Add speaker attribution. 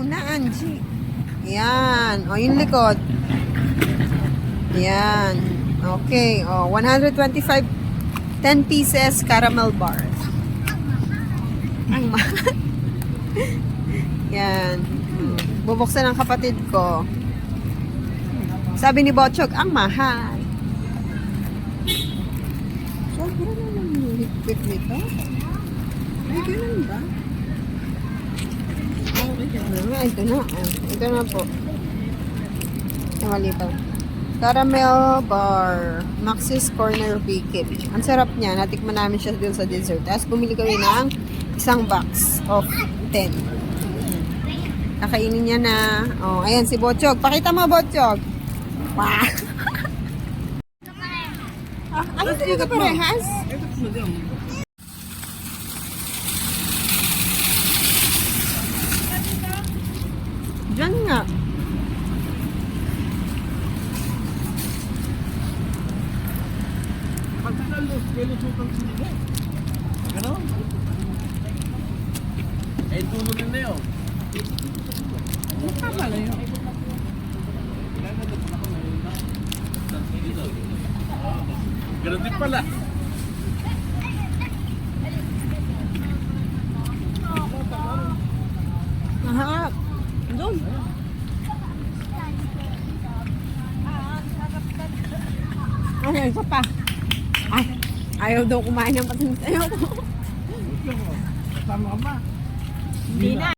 Speaker 1: na, Angie. Yan. O, yung likod. Yan. Okay. O, 125, 10 pieces caramel bars. Ang mahal. Yan. Bubuksan ng kapatid ko. Sabi ni Botchog, ang mahal. Sobra naman yung higpit nito. Ay, ganun ba? Ito na. Ito na po. Ay, mali pa. Caramel bar. Maxis Corner Bakery. Ang sarap niya. Natikman namin siya dun sa dessert. Tapos bumili kami ng isang box of 10. Nakainin niya na. Oh, ayan si Botchog. Pakita mo, Botchog. Wow. Ano talaga parehas? Diyan nga.
Speaker 2: Pagkakalos, may lusutang sinila. Ano? Eh, tulo rin na yun.
Speaker 1: Tama na yun.
Speaker 2: Ganun din pala.
Speaker 1: Mahal. Doon. Ay, isa pa. Ay, ayaw daw kumain ng patintayo.
Speaker 2: Kasama ka ba?
Speaker 1: Hindi na.